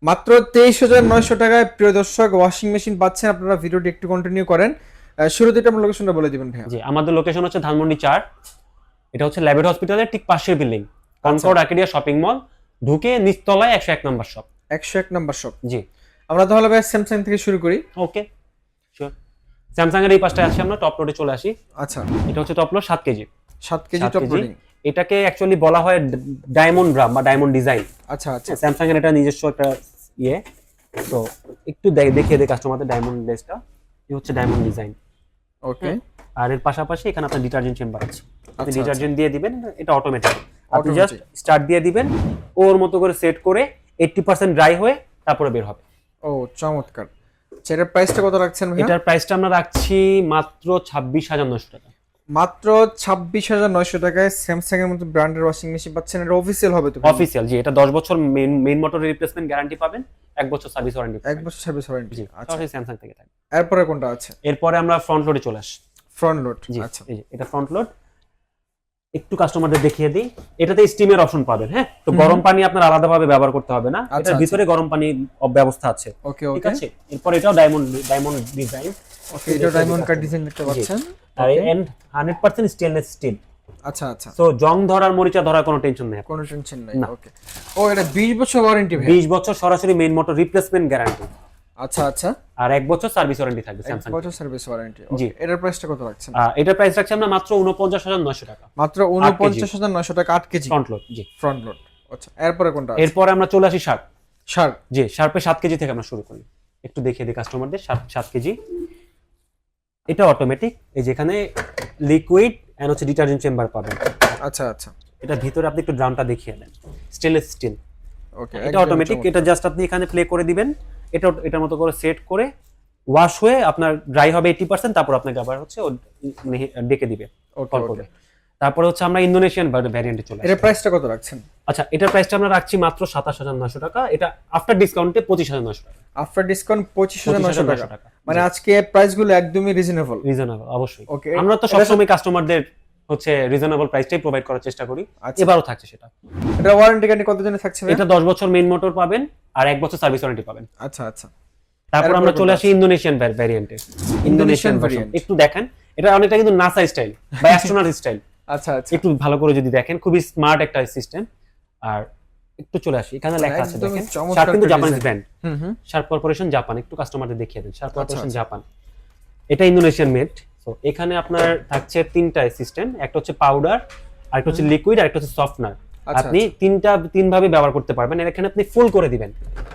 মাত্র 23,900 টাকায় প্রিয় দর্শক ওয়াশিং মেশিন পাচ্ছেন। আপনারা ভিডিওটি একটু কন্টিনিউ করেন। শুরুতে এটা আমার লোকেশনটা বলে দিবেন ভাইয়া। জি, আমাদের লোকেশন হচ্ছে ধানমন্ডি 4। এটা হচ্ছে ল্যাবেট হসপিটালের ঠিক পাশের building, Concord Arcadia shopping mall, ঢুকে নিচতলায় 101 নম্বর শপ। 101 number shop. জি, আমরা তাহলে ভাই স্যামসাং থেকে শুরু করি। ওকে, শিওর। স্যামসাং এর এই পাশটায় আসি, আমরা টপ লোডে চলে আসি। আচ্ছা, এটা হচ্ছে top load 7 KG. 7 KG top loading. এটাকে অ্যাকচুয়ালি বলা হয় ডায়মন্ড ড্রাম বা ডায়মন্ড ডিজাইন। আচ্ছা আচ্ছা, স্যামসাং এর এটা নিজস্ব একটা ইয়ে। তো একটু দেখিয়ে দিই কাস্টমারদের ডায়মন্ড লেসটা। এই হচ্ছে ডায়মন্ড ডিজাইন। ওকে। আর এর পাশাপাশি এখানে আপনার ডিটারজেন্ট চেম্বার আছে। আপনি আচ্ছা, ডিটারজেন্ট দিয়ে দিবেন, এটা অটোমেটিক। আপনি Automatic। জাস্ট স্টার্ট দিয়ে দিবেন, ওর মতো করে সেট করে 80% ড্রাই হয়ে তারপরে বের হবে। ও চমৎকার। এটার প্রাইসটা কত রাখছেন ভাইয়া? এটার প্রাইসটা আমরা রাখছি মাত্র 26,900 টাকা। মাত্র 26,900 টাকায় স্যামসাং এর মতো ব্র্যান্ডের ওয়াশিং মেশিন পাচ্ছেন। এটা অফিসিয়াল হবে তো? অফিসিয়াল, জি। এটা 10 বছর মেইন মোটর রিপ্লেসমেন্ট গ্যারান্টি পাবেন, 1 বছর সার্ভিস ওয়ারেন্টি। 1 বছর সার্ভিস ওয়ারেন্টি। আচ্ছা, সরাসরি স্যামসাং থেকে থাকে। এরপরে কোনটা আছে? এরপরে আমরা ফ্রন্ট লোডে চলে আসি। Front load. জি, আচ্ছা, এই যে এটা ফ্রন্ট লোড। একটু কাস্টমারদের দেখিয়ে দিই। এটাতে স্টিমের অপশন পাবেন, হ্যাঁ। তো গরম পানি আপনার আলাদাভাবে ব্যবহার করতে হবে না, আচ্ছা, এটার ভিতরে গরম পানি ব্যবস্থা আছে। ওকে ঠিক ওকে আছে। এরপর এটাও ডায়মন্ড ডিজাইন। ওকে। এটা ডায়মন্ড কাট ডিজাইন দেখতে পাচ্ছেন। আর এন্ড 100% স্টেনলেস স্টিল। আচ্ছা আচ্ছা, সো জং ধরার মরিচা ধরার কোনো টেনশন নেই, কোনো টেনশন নাই। না। ওকে। ও এটা 20 বছর ওয়ারেন্টি ভাই? 20 বছর সরাসরি মেইন মোটর রিপ্লেসমেন্ট গ্যারান্টি। আচ্ছা আচ্ছা, আর 1 বছর সার্ভিস ওয়ারেন্টি থাকবে 1 স্যামসাং। বছর সার্ভিস ওয়ারেন্টি। জি। ওকে। এটার প্রাইসটা কত রাখছেন? এটার প্রাইস রাখছি আমরা মাত্র 49,900 টাকা। মাত্র 49,900 টাকা 8 কেজি ফ্রন্ট লোড। জি, ফ্রন্ট লোড। আচ্ছা, এরপরে কোনটা আছে? এরপরে আমরা চলে আসি শার্প। শার্প। জি, শার্পে 7 কেজি থেকে আমরা শুরু করি। একটু দেখিয়ে দিই কাস্টমারদের। 7 কেজি। এটা অটোমেটিক। এই যেখানে লিকুইড এন্ড হচ্ছে ডিটারজেন্ট চেম্বার পাবেন। আচ্ছা আচ্ছা, এটা ভিতরে আপনি একটু ড্রামটা দেখিয়ে দেন, স্টেনলেস স্টিল। ওকে। এটা অটোমেটিক। এটা জাস্ট আপনি এখানে প্লে করে দিবেন, এটার মতো করে সেট করে ওয়াশ হয়ে আপনার ড্রাই হবে 80%, তারপর আপনাকে আবার হচ্ছে ডেকে দিবে, কল করবে। তারপরে হচ্ছে আমরা ইন্দোনেশিয়ান ভ্যারিয়েন্টে চলে আসি। এটার প্রাইসটা কত রাখছেন? আচ্ছা, এটার প্রাইসটা আমরা রাখছি মাত্র 27,900 টাকা। এটা আফটার ডিসকাউন্টে 25,900 টাকা। আফটার ডিসকাউন্ট 25,900 টাকা। টাকা। মানে আজকে প্রাইসগুলো একদমই রিজনেবল। রিজনেবল, অবশ্যই। ওকে। আমরা তো সবসময় কাস্টমারদের হচ্ছে রিজনেবল প্রাইসটাই প্রোভাইড করার চেষ্টা করি। আচ্ছা। এবারও থাকছে সেটা। এটা ওয়ারেন্টি গ্যারান্টি কত দিনের থাকছে ভাই? এটা 10 বছর মেইন মোটর পাবেন আর 1 বছর সার্ভিস ওয়ারেন্টি পাবেন। আচ্ছা আচ্ছা, তারপর আমরা চলে আসি ইন্দোনেশিয়ান ভ্যারিয়েন্টে। Indonesian variant. একটু দেখেন, এটা অনেকটা কিন্তু নাসা স্টাইল বা অ্যাস্ট্রোনট স্টাইল। আচ্ছা আচ্ছা, একটু ভালো করে যদি দেখেন, খুবই স্মার্ট একটা সিস্টেম। আর একটু চলে আসি, এখানে লেখা আছে একদমই দেখেন, চমৎকার শার্প কিন্তু একটা জাপানিজ design। ব্র্যান্ড। হুম হুম। Sharp Corporation Japan. একটু কাস্টমারদের দেখিয়ে দেন, শার্প কর্পোরেশন আচ্ছা। জাপান। এটা ইন্দোনেশিয়ান মেড। তো এখানে আপনার থাকছে 3টা সিস্টেম। একটা হচ্ছে পাউডার, আরেকটা হচ্ছে লিকুইড, আরেকটা হচ্ছে সফটনার। আচ্ছা, আপনি তিন ভাবে ব্যবহার করতে পারবেন। এখানে আপনি ফুল করে দিবেন,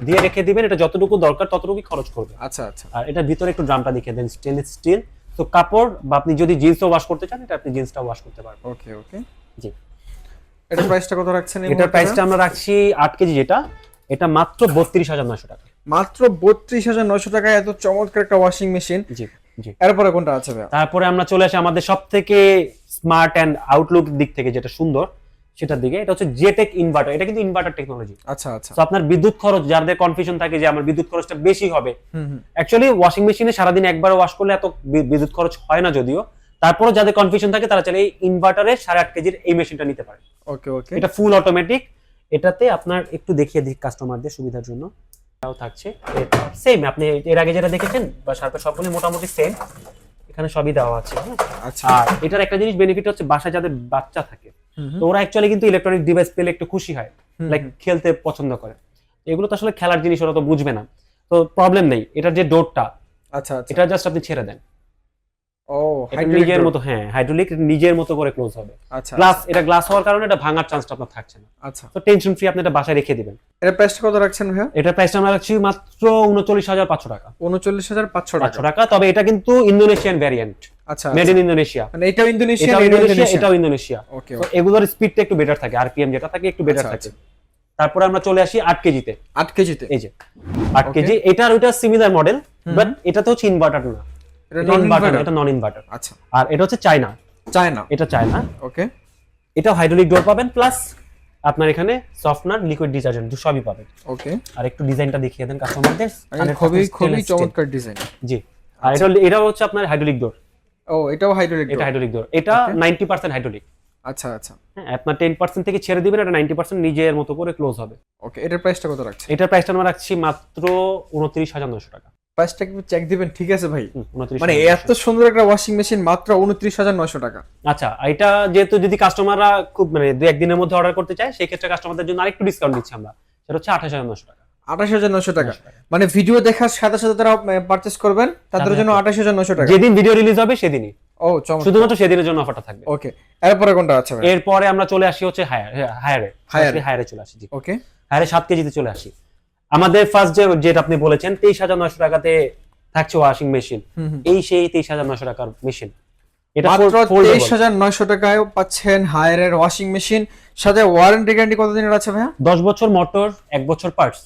দিয়ে রেখে দিবেন। এটা যতটুকু দরকার ততটুকুই খরচ করবে। আচ্ছা আচ্ছা, আর এটা ভিতরে একটু ড্রামটা দেখিয়ে দেন, স্টেনলেস স্টিল। তো কাপড় বা আপনি যদি জিন্সও ওয়াশ করতে চান, এটা আপনি জিন্সটা ওয়াশ করতে পারবেন। ওকে ওকে। জি। এটার প্রাইসটা কত রাখছেন? এটার প্রাইসটা আমরা রাখছি 8 কেজি যেটা, এটা মাত্র 32,900 টাকা। মাত্র 32,900 টাকায় এত চমৎকার একটা ওয়াশিং মেশিন। জি জি। এরপরে কোনটা আছে ভাই? তারপরে আমরা চলে আসি আমাদের সবথেকে স্মার্ট এন্ড আউটলুক দিক থেকে যেটা সুন্দর সেটার দিকে। এটা হচ্ছে জেটেক ইনভার্টার। এটা কিন্তু ইনভার্টার টেকনোলজি। আচ্ছা আচ্ছা, তো আপনার বিদ্যুৎ খরচ, যাদের কনফিউশন থাকে যে আমার বিদ্যুৎ খরচটা বেশি হবে, হুম হুম, অ্যাকচুয়ালি ওয়াশিং মেশিনে সারাদিন একবার ওয়াশ করলে এত বিদ্যুৎ খরচ হয় না যদিও। তারপরে যাদের কনফিউশন থাকে তারা চাইলে এই ইনভার্টারে 8.5 কেজির এই মেশিনটা নিতে পারে। ওকে ওকে। এটা ফুল অটোমেটিক। এটাতে আপনার একটু দেখিয়ে দিই কাস্টমারদের সুবিধার জন্য। এটাও থাকছে সেম, আপনি এর আগে যেটা দেখেছেন বা শার্পের সবগুলো মোটামুটি সেম। এখানে সবই দেওয়া আছে, হ্যাঁ। আচ্ছা। আর এটার একটা জিনিস বেনিফিট হচ্ছে, বাসায় যাদের বাচ্চা থাকে তো ওরা অ্যাকচুয়ালি কিন্তু ইলেকট্রনিক ডিভাইস পেলে একটু খুশি হয়, লাইক খেলতে পছন্দ করে। এগুলো তো আসলে খেলার জিনিস, ওরা তো বুঝবে না। তো প্রবলেম নেই, এটার যে ডোরটা, আচ্ছা আচ্ছা, এটা জাস্ট আপনি ছেড়ে দেন। ও এটা নিজের মতো, হ্যাঁ, হাইড্রোলিক নিজের মতো করে ক্লোজ হবে। আচ্ছা, গ্লাস, এটা গ্লাস হওয়ার কারণে এটা ভাঙার চান্সটা আপনার থাকছে না। আচ্ছা। তো টেনশন ফ্রি আপনি এটা বাসায় রেখে দিবেন। এর প্রাইসটা কত রাখছেন ভাইয়া? এটার প্রাইসটা আমরা রাখছি মাত্র 39,500 টাকা। 39,500 টাকা। তবে এটা কিন্তু ইন্দোনেশিয়ান ভ্যারিয়েন্ট, আচ্ছা, মেড ইন ইন্দোনেশিয়া। মানে এটাও ইন্দোনেশিয়া, এটাও ইন্দোনেশিয়া। ওকে। তো এগুলোর স্পিডটা একটু বেটার থাকে, আরপিএম যেটা থাকে একটু বেটার থাকে। তারপরে আমরা চলে আসি 8 কেজিতে। 8 কেজিতে, এই যে 8 কেজি। এটার ওইটা সিমিলার মডেল, বাট এটাতে হচ্ছে ইনভার্টার না, এটা নন ইনভার্টার। আচ্ছা। আর এটা হচ্ছে চায়না। এটা চায়না। ওকে। এটা হাইড্রোলিক ডোর পাবেন, প্লাস আপনার এখানে সফটনার, লিকুইড ডিটারজেন্ট সবই পাবেন। ওকে। আর একটু ডিজাইনটা দেখিয়ে দেন কাস্টমারদের। খুবই খুবই চমৎকার ডিজাইন। জি। আর এটা হচ্ছে আপনার হাইড্রোলিক ডোর। ও এটাও হাইড্রোলিক ডোর। এটা হাইড্রোলিক ডোর। এটা 90% হাইড্রোলিক। আচ্ছা আচ্ছা, হ্যাঁ, আপনার 10% থেকে ছেড়ে দিবেন, এটা 90% নিজের মতো করে ক্লোজ হবে। ওকে। এটার প্রাইসটা কত রাখছেন? এটার প্রাইসটা আমরা রাখছি মাত্র 29,900 টাকা। প্রাইসটা একটু চেক দিবেন, ঠিক আছে ভাই? 29,900 মানে এত সুন্দর একটা ওয়াশিং মেশিন মাত্র 29,900 টাকা। আচ্ছা, এটা যেহেতু যদি কাস্টমাররা খুব মানে 2-1 দিনের মধ্যে অর্ডার করতে চায়, সেই ক্ষেত্রে কাস্টমারদের জন্য আরেকটু ডিসকাউন্ট দিচ্ছি আমরা, সেটা হচ্ছে 28,900 টাকা। 28,900 টাকা, মানে ভিডিও দেখার সাথে সাথে তারা পারচেজ করবেন, তাদের জন্য 28,900 টাকা। যেদিন ভিডিও রিলিজ হবে সেদিনই, ও চমৎকার, শুধুমাত্র সেদিনের জন্য অফারটা থাকবে। ওকে। এরপরে কোনটা আছে ভাই? এরপরে আমরা চলে আসি হচ্ছে হায়ারে চলে আসি। জি, ওকে। হায়ারে 7 কেজিতে চলে আসি। আমাদের ফার্স্ট যেটা আপনি বলেছেন 23,900 টাকাতে থাকছে ওয়াশিং মেশিন, এই সেই 23,900 টাকার মেশিন। এটা মাত্র 23,900 টাকায় পাচ্ছেন হায়ারের ওয়াশিং মেশিন, সাথে ওয়ারেন্টি গ্যারান্টি কতদিনের আছে ভাইয়া? 10 বছর মোটর, 1 বছর পার্টস,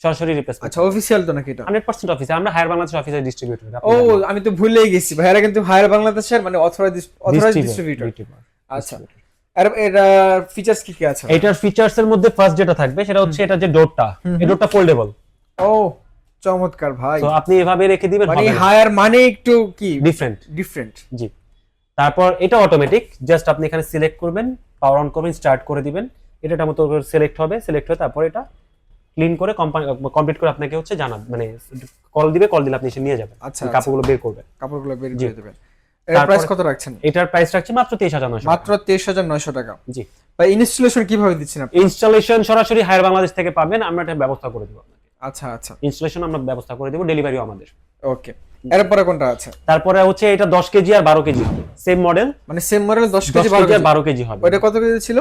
সরাসরি রিপ্লেসমেন্ট। আচ্ছা, অফিশিয়াল তো নাকি এটা? 100% অফিসে, আমরা হায়ার বাংলাদেশ অফিসে ডিস্ট্রিবিউটর। ও, আমি তো ভুলেই গেছি ভাইয়ারা কিন্তু হায়ার বাংলাদেশের মানে অথরাইজড ডিস্ট্রিবিউটর। আচ্ছা, আর এর ফিচারস কি কি আছে? এটার ফিচারস এর মধ্যে ফার্স্ট যেটা থাকবে সেটা হচ্ছে এটা যে ডোরটা, এই ডোরটা ফোল্ডেবল। ও চমৎকার ভাই, তো আপনি এভাবে রেখে দিবেন, মানে হায়ার মানে একটু কি ডিফারেন্ট। জি, তারপর এটা অটোমেটিক, জাস্ট আপনি এখানে সিলেক্ট করবেন, পাওয়ার অন করবেন, স্টার্ট করে দিবেন, এটার মতো সিলেক্ট হবে, সিলেক্ট হয়ে তারপর এটা ক্লিন করে কমপ্লিট করে আপনাকে হচ্ছে জানাবে, মানে কল দিলে আপনি এসে নিয়ে যাবেন। আচ্ছা, কাপড়গুলো বের করবেন, কাপড়গুলো বের করে দিবেন। এর প্রাইস কত রাখছেন? এটার প্রাইস রাখছি মাত্র 23,900, মাত্র 23,900 টাকা। জি ভাই, ইনস্টলেশন কিভাবে দিচ্ছেন আপনি? ইনস্টলেশন সরাসরি হায়ার বাংলাদেশ থেকে পাবেন, আমরা এটা ব্যবস্থা করে দেব আপনাকে। আচ্ছা আচ্ছা, ইনস্টলেশন আমরা ব্যবস্থা করে দেব, ডেলিভারিও আমাদের। ওকে। এরপরে কোনটা আছে? তারপরে হচ্ছে এটা 10 কেজি আর 12 কেজি হবে, সেম মডেল, মানে সেম মডেল 10 কেজি 12 কেজি হবে। ওটা কত কেজি ছিল?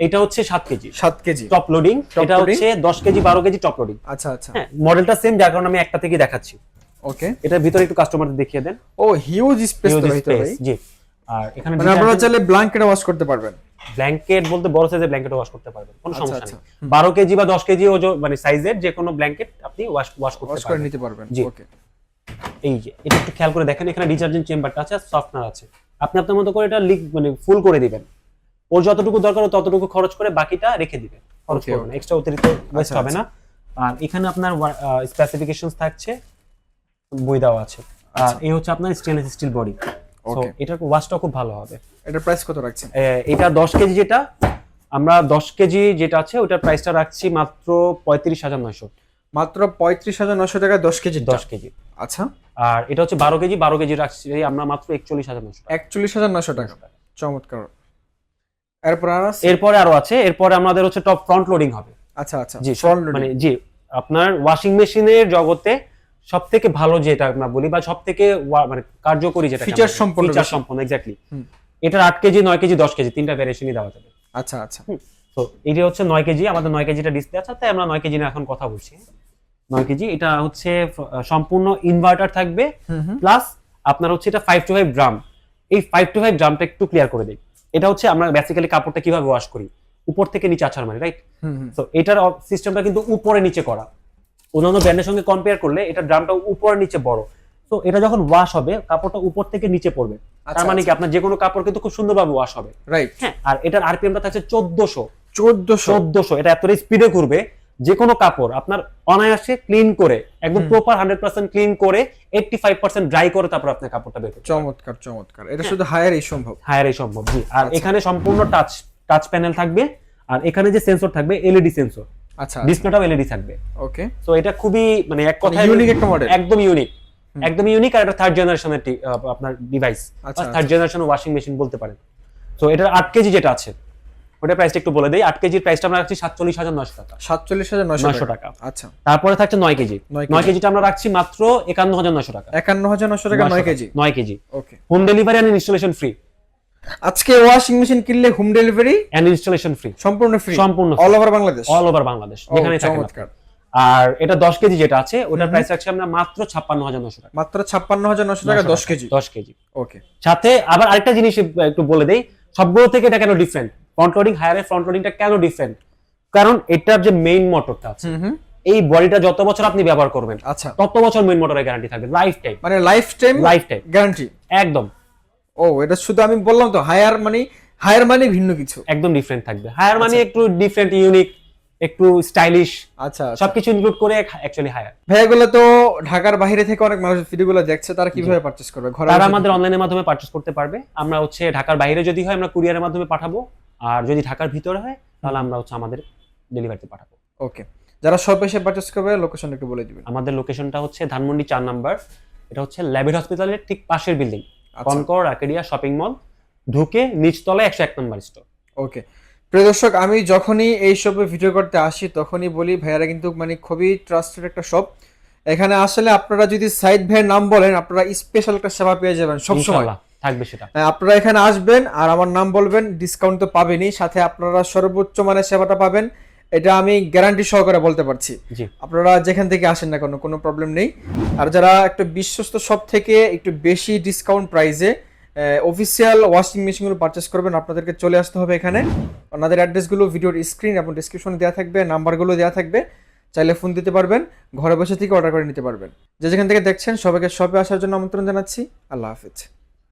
এটা হচ্ছে 7 কেজি 7 কেজি টপ লোডিং, এটা হচ্ছে 10 কেজি 12 কেজি টপ লোডিং। আচ্ছা আচ্ছা, হ্যাঁ, মডেলটা সেম, যার কারণে আমি একটা থেকে দেখাচ্ছি। ওকে। এটার ভিতরে একটু কাস্টমারদের দেখিয়ে দেন। ও, হিউজ স্পেস তো ভিতরে ভাই। জি, আর এখানে মানে আপনারা চাইলে ব্ল্যাঙ্কেট ওয়াশ করতে পারবেন। ব্ল্যাঙ্কেট বলতে বড় সাইজের ব্ল্যাঙ্কেট ওয়াশ করতে পারবেন, কোনো সমস্যা আচ্ছা, নেই। 12 কেজি বা 10 কেজি ওজন মানে সাইজের যে কোনো ব্ল্যাঙ্কেট আপনি ওয়াশ করতে নিতে পারবেন। ওকে। এই যে এটা একটু খেয়াল করে দেখেন, এখানে ডিটারজেন্ট চেম্বারটা আছে, সফটনার আছে। আপনি আপনার মতো করে এটা মানে ফুল করে দিবেন, ওর যতটুকু দরকার ততটুকু খরচ করে বাকিটা রেখে দিবেন, খরচ করবেন না, এক্সট্রা অতিরিক্ত ওয়েস্ট হবে না। আর এখানে আপনার স্পেসিফিকেশনস থাকছে, বই দেওয়া আছে। আর এই হচ্ছে আপনার স্টেনলেস স্টিল বডি, সো এটার ওয়াশটা খুব ভালো হবে। এটার প্রাইস কত রাখছেন? এটা 10 কেজি যেটা, আমরা 10 কেজি যেটা আছে ওটার প্রাইসটা রাখছি মাত্র 35,900। মাত্র 35,900 টাকা 10 কেজি। 10 কেজি, আচ্ছা। আর এটা হচ্ছে 12 কেজি রাখছি আমরা মাত্র 41,900 টাকা। 41,900 টাকা, চমৎকার। এরপরে আরো আছে, এরপরে আমাদের হচ্ছে টপ ফ্রন্ট লোডিং হবে। আচ্ছা আচ্ছা, জি, মানে জি, আপনার ওয়াশিং মেশিনের জগতে সবথেকে ভালো যেটা আমরা বলি বা সবথেকে মানে কার্যকরী যেটা, ফিচার সম্পন্ন, এক্স্যাক্টলি। এটার 8 কেজি, 9 কেজি, 10 কেজি তিনটা ভ্যারিয়েশনই দেওয়া যাবে। আচ্ছা আচ্ছা, তো এটা হচ্ছে 9 কেজি, আমাদের 9 কেজিটা ডিসপ্লে আছে, তাই আমরা 9 কেজি নিয়ে এখন কথা বলছি। 9 কেজি, এটা হচ্ছে সম্পূর্ণ ইনভার্টার থাকবে, প্লাস আপনার হচ্ছে এটা 5 to 5 ড্রাম। এই 5 to 5 ড্রামটা একটু ক্লিয়ার করে দেই। এটা হচ্ছে আমরা বেসিক্যালি কাপড়টা কিভাবে ওয়াশ করি, উপর থেকে নিচে আছাড় মারি, রাইট? তো এটার সিস্টেমটা কিন্তু উপরে নিচে করা, অন্যান্য ব্র্যান্ডের সঙ্গে কম্পেয়ার করলে এটা ড্রামটা উপরে নিচে বড়। তো এটা যখন ওয়াশ হবে কাপড়টা উপর থেকে নিচে পড়বে, তার মানে কি আপনার যে কোনো কাপড় কিন্তু খুব সুন্দরভাবে ওয়াশ হবে, রাইট? হ্যাঁ। আর এটার আরপিএমটা থাকছে 1400, এটা এত স্পিডে ঘুরবে, যে কোনো কাপড় আপনার অনায়াসে ক্লিন করে একদম প্রপার 100% ক্লিন করে 85% ড্রাই করে তারপর আপনি কাপড়টা বের করতে। চমৎকার চমৎকার, এটা শুধু হায়ারই সম্ভব। জি। আর এখানে সম্পূর্ণ টাচ প্যানেল থাকবে, আর এখানে যে সেন্সর থাকবে এলইডি সেন্সর। আচ্ছা, ডিসপ্লেটাও এলইডি থাকবে। ওকে। সো এটা খুবই মানে এক কথায় ইউনিক একটা মডেল, একদম ইউনিক। আর এটা থার্ড জেনারেশনের আপনার device, third generation washing machine বলতে পারেন। সো এটার 8 কেজি যেটা আছে ওটা প্রাইসটা একটু বলে দেই। 8 কেজির প্রাইসটা আমরা রাখছি 47,900 টাকা। 47,900 টাকা, আচ্ছা। তারপরে থাকছে 9 কেজি। 9 কেজিটা আমরা রাখছি মাত্র 51,900 টাকা। 51,900 টাকা 9 KG. 9 KG, okay. Home delivery and installation free. আজকে ওয়াশিং মেশিন কিনলে home delivery and installation free, সম্পূর্ণ ফ্রি, অল ওভার বাংলাদেশ, যেখানে থাকেন। আর এটা 10 কেজি যেটা আছে ওটার প্রাইস রাখছি আমরা মাত্র 56,900 টাকা। মাত্র 56,900 টাকা 10 কেজি। 10 কেজি, ওকে। সাথে আবার আরেকটা জিনিস একটু বলে দেই, সবগুলো থেকে এটা কেন ডিফারেন্ট, ফ্রন্ট লোডিং হায়ারের ফ্রন্ট লোডিংটা কেন ডিফারেন্ট, কারণ এটার যে মেইন মোটরটা আছে, এই বডিটা যত বছর আপনি ব্যবহার করবেন, আচ্ছা, তত বছর মেইন মোটরের গ্যারান্টি থাকবে, লাইফ টাইম, মানে লাইফ টাইম গ্যারান্টি একদম। ও, এটা শুধু আমি বললাম তো হায়ার মানে ভিন্ন কিছু, একদম ডিফারেন্ট থাকবে। হায়ার মানে একটু ডিফারেন্ট, ইউনিক, একটু স্টাইলিশ, আচ্ছা সবকিছু ইনক্লুড করে অ্যাকচুয়ালি হায়ার। ভাইয়াগুলো তো ঢাকার বাইরে থেকে অনেক মানুষ ভিডিওগুলো দেখছে, তারা কিভাবে পারচেজ করবে? তারা আমাদের অনলাইনের মাধ্যমে পারচেজ করতে পারবে। আমরা হচ্ছে ঢাকার বাইরে যদি হয় আমরা কুরিয়ারের মাধ্যমে পাঠাবো, আর যদি ঢাকার ভিতরে হয় তাহলে আমরা হচ্ছে আমাদের ডেলিভারিতে পাঠাবো। ওকে, যারা শপে এসে পারচেজ করবে লোকেশনটা একটু বলে দিবেন। আমাদের লোকেশনটা হচ্ছে ধানমন্ডি 4 নাম্বার, এটা হচ্ছে ল্যাবেট হসপিটালের ঠিক পাশের building, Concord Arcadia shopping mall, ঢুকে নিচতলায় 101 নাম্বার স্টোর। ওকে প্রিয় দর্শক, আমি যখনই এই শপে ভিডিও করতে আসি তখনই বলি ভাইয়ারা কিন্তু মানে খুবই ট্রাস্টেড একটা শপ। এখানে আসলে আপনারা যদি সাইদ ভাইয়ের নাম বলেন আপনারা স্পেশাল একটা সেবা পেয়ে যাবেন সবসময়, থাকবে সেটা। আপনারা এখানে আসবেন আর আমার নাম বলবেন, ডিসকাউন্ট তো পাবেনই, সাথে আপনারা সর্বোচ্চ মানের সেবাটা পাবেন, এটা আমি গ্যারান্টি সহকারে বলতে পারছি। আপনারা যেখান থেকে আসেন না কোনো প্রবলেম নেই। আর যারা একটু বিশ্বস্ত শপ থেকে একটু বেশি ডিসকাউন্ট প্রাইসে অফিসিয়াল ওয়াশিং মেশিনগুলো পারচেস করবেন, আপনাদেরকে চলে আসতে হবে এখানে। ওনাদের অ্যাড্রেসগুলো ভিডিওর স্ক্রিন এবং ডিসক্রিপশনে দেওয়া থাকবে, নাম্বারগুলো দেওয়া থাকবে, চাইলে ফোন দিতে পারবেন, ঘরে বসে থেকে অর্ডার করে নিতে পারবেন। যে যেখান থেকে দেখছেন সবাইকে শপে আসার জন্য আমন্ত্রণ জানাচ্ছি। আল্লাহ হাফেজ।